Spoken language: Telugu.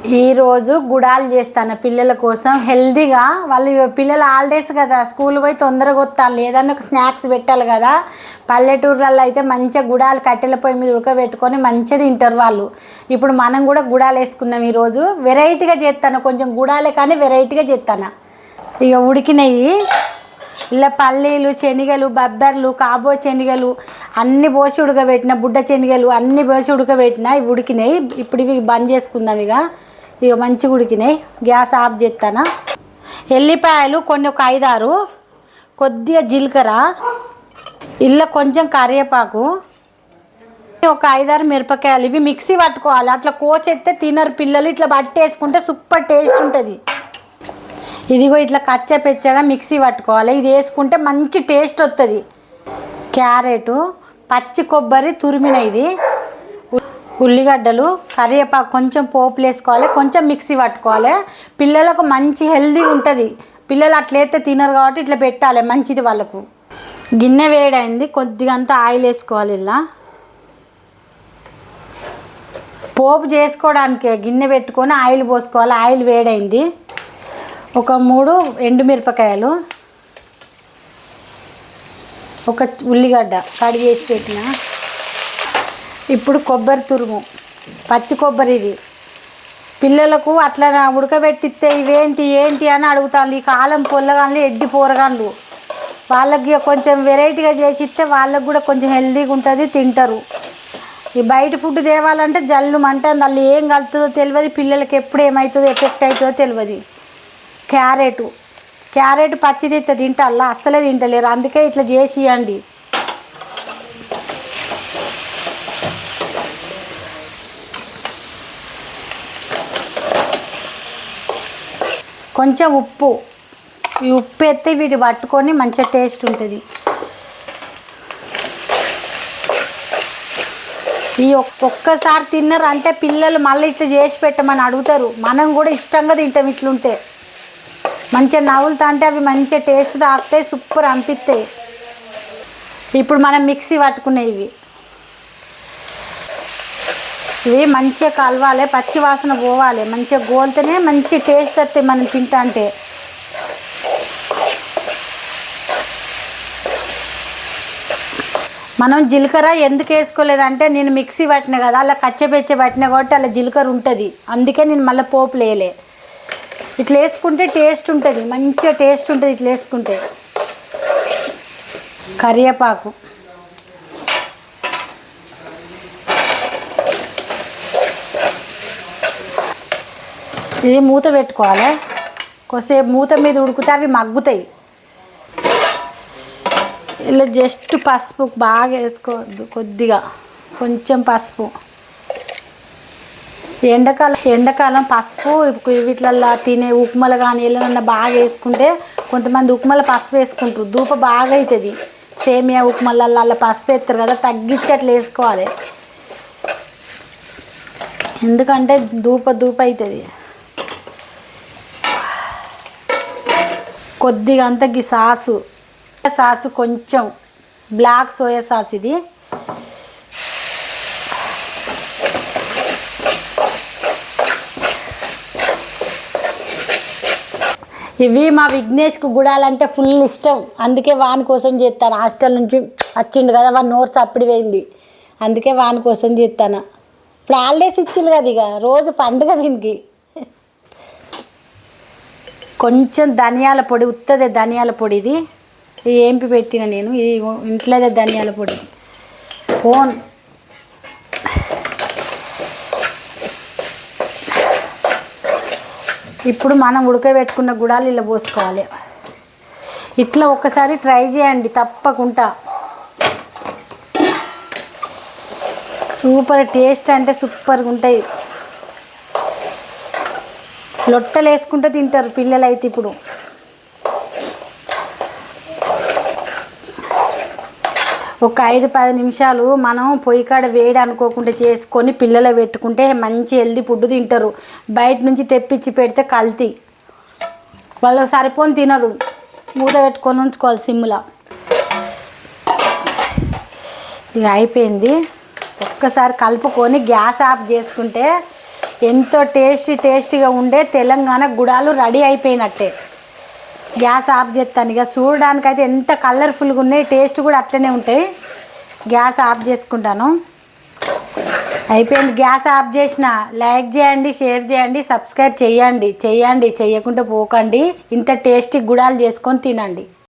ఈరోజు గుడాలు చేస్తాను పిల్లల కోసం హెల్దీగా. వాళ్ళు పిల్లలు హాలిడేస్ కదా, స్కూల్ పోయి తొందరగా వస్తాను, ఏదన్నా ఒక స్నాక్స్ పెట్టాలి కదా. పల్లెటూర్లలో అయితే మంచిగా గుడాలు కట్టెల పొయ్యి మీద ఉడకబెట్టుకొని మంచిగా తింటారు వాళ్ళు. ఇప్పుడు మనం కూడా గుడాలు వేసుకున్నాం. ఈరోజు వెరైటీగా చేస్తాను, కొంచెం గుడాలే కానీ వెరైటీగా చేస్తాను. ఇక ఉడికినవి ఇలా పల్లీలు, శనగలు, బబ్బర్లు, కాబో శనగలు అన్నీ పోసి ఉడకబెట్టిన, బుడ్డ శనగలు అన్నీ పోసి ఉడకబెట్టిన. ఇవి ఉడికినాయి. ఇప్పుడు ఇవి బంద్ చేసుకుందాం. ఇక మంచిగా ఉడికినాయి. గ్యాస్ ఆఫ్ చేస్తాను. ఎల్లిపాయలు కొన్ని ఒక 5-6, కొద్దిగా జీలకర్ర, ఇలా కొంచెం కరివేపాకు, ఒక 5-6 మిరపకాయలు. ఇవి మిక్సీ పట్టుకోవాలి. అట్లా కోచెత్తే తినరు పిల్లలు. ఇట్లా పట్టేసుకుంటే సూపర్ టేస్ట్ ఉంటుంది. ఇదిగో ఇట్లా కచ్చపెచ్చగా మిక్సీ పట్టుకోవాలి. ఇది వేసుకుంటే మంచి టేస్ట్ వస్తుంది. క్యారెటు, పచ్చి కొబ్బరి తురిమిన, ఇది ఉల్లిగడ్డలు, కరివేపాకు, కొంచెం పోపులు వేసుకోవాలి, కొంచెం మిక్సీ పట్టుకోవాలి. పిల్లలకు మంచి హెల్దీగా ఉంటుంది. పిల్లలు అట్లయితే తినరు కాబట్టి ఇట్లా పెట్టాలి, మంచిది వాళ్ళకు. గిన్నె వేడైంది, కొద్దిగా అంతా ఆయిల్ వేసుకోవాలి. ఇలా పోపు చేసుకోవడానికి గిన్నె పెట్టుకొని ఆయిల్ పోసుకోవాలి. ఆయిల్ వేడైంది. ఒక 3 ఎండుమిరపకాయలు, ఒక ఉల్లిగడ్డ కడిగి వేసి పెట్టిన. ఇప్పుడు కొబ్బరి తురుము, పచ్చి కొబ్బరి. ఇది పిల్లలకు అట్లా ఉడకబెట్టిస్తే ఏంటి అని అడుగుతాను. ఈ కాలం పొల్లగాళ్ళు, ఎడ్డి పోరగాళ్ళు, వాళ్ళకి కొంచెం వెరైటీగా చేసి ఇస్తే వాళ్ళకి కూడా కొంచెం హెల్తీగా ఉంటుంది, తింటారు. ఈ బయట ఫుడ్ తేవాలంటే జల్లు అంటే వాళ్ళు ఏం కలుతుందో తెలియదు. పిల్లలకి ఎప్పుడు ఏమవుతుందో, ఎఫెక్ట్ అవుతుందో తెలియదు. క్యారెట్ పచ్చిది తింటాలా, అస్సలే తింటలేరు. అందుకే ఇట్లా చేసి ఇవ్వండి. కొంచెం ఉప్పు, ఈ ఉప్పు ఎత్తే వీటి పట్టుకొని మంచిగా టేస్ట్ ఉంటుంది. ఈ ఒక్కసారి తిన్నారు అంటే పిల్లలు మళ్ళీ ఇట్లా చేసి పెట్టమని అడుగుతారు. మనం కూడా ఇష్టంగా తింటాం. ఇట్లుంటే మంచిగా నవ్వులుతా అంటే అవి మంచిగా టేస్ట్ తాకుతాయి, సూపర్ అనిపిస్తాయి. ఇప్పుడు మనం మిక్సీ పట్టుకునేవి ఇవి మంచిగా కలవాలి, పచ్చి వాసన పోవాలి. మంచిగా గోలితేనే మంచి టేస్ట్ వస్తాయి మనం తింటా అంటే. మనం జీలకర్ర ఎందుకు వేసుకోలేదంటే, నేను మిక్సీ పట్టిన కదా, అలా కచ్చపెచ్చ పట్టిన కాబట్టి అలా జీలకర్ర ఉంటుంది. అందుకే నేను మళ్ళీ పోపులు వేయలే. ఇట్లా వేసుకుంటే టేస్ట్ ఉంటుంది, మంచిగా టేస్ట్ ఉంటుంది ఇట్లా వేసుకుంటే. కరివేపాకు, ఇది మూత పెట్టుకోవాలి. కొద్దిసేపు మూత మీద ఉడికితే అవి మగ్గుతాయి. ఇలా జస్ట్ పసుపు బాగా వేసుకోవద్దు, కొద్దిగా కొంచెం పసుపు. ఎండాకాలం పసుపు వీటిలల్లో తినే ఉప్మాలు కానీ ఏదైనా బాగా వేసుకుంటే, కొంతమంది ఉప్మాలో పసుపు వేసుకుంటారు, ధూప బాగా అవుతుంది. సేమియా ఉప్మాలల్లో అలా పసుపు వేస్తారు కదా, తగ్గించి అట్లా వేసుకోవాలి. ఎందుకంటే ధూప అవుతుంది. కొద్దిగా అంత సాసు కొంచెం బ్లాక్ సోయా సాస్. ఇది ఇవి మా విఘ్నేష్కు గుడాలంటే ఫుల్ ఇష్టం. అందుకే వాని కోసం చేస్తాను. హాస్టల్ నుంచి వచ్చిండు కదా, వాని నోరు సప్పుడు పోయింది. అందుకే వాని కోసం చేస్తాను. ఇప్పుడు హాలిడేస్ ఇచ్చిండు కదా, ఇక రోజు పండుగ వీనికి. కొంచెం ధనియాల పొడి, ఉత్తదే ధనియాల పొడి. ఇది ఏంపి పెట్టిన నేను, ఇది ఇంట్లోదే ధనియాల పొడి. ఇప్పుడు మనం ఉడకబెట్టుకున్న గుడాలు ఇలా పోసుకోవాలి. ఇట్లా ఒక్కసారి ట్రై చేయండి తప్పకుండా. సూపర్ టేస్ట్ అంటే సూపర్గా ఉంటాయి. లొట్టలు వేసుకుంటూ తింటారు పిల్లలు అయితే. ఇప్పుడు ఒక 5-10 నిమిషాలు మనం పొయ్యి కాడ వేడి అనుకోకుండా చేసుకొని పిల్లలు పెట్టుకుంటే మంచి హెల్దీ ఫుడ్ తింటారు. బయట నుంచి తెప్పించి పెడితే కల్తీ, వాళ్ళు సరిపోని తినరు. మూత పెట్టుకొని ఉంచుకోవాలి సిమ్లో. ఇక అయిపోయింది. ఒక్కసారి కలుపుకొని గ్యాస్ ఆఫ్ చేసుకుంటే ఎంతో టేస్టీగా ఉండే తెలంగాణ గుడాలు రెడీ అయిపోయినట్టే. గ్యాస్ ఆఫ్ చేస్తాను. ఇక చూడడానికైతే ఎంత కలర్ఫుల్గా ఉన్నాయి, టేస్ట్ కూడా అట్లనే ఉంటాయి. గ్యాస్ ఆఫ్ చేసుకుంటాను. అయిపోయింది. గ్యాస్ ఆఫ్ చేసిన. లైక్ చేయండి, షేర్ చేయండి, సబ్స్క్రైబ్ చేయండి. చేయకుండా పోకండి. ఇంత టేస్టీ గుడాలు చేసుకొని తినండి.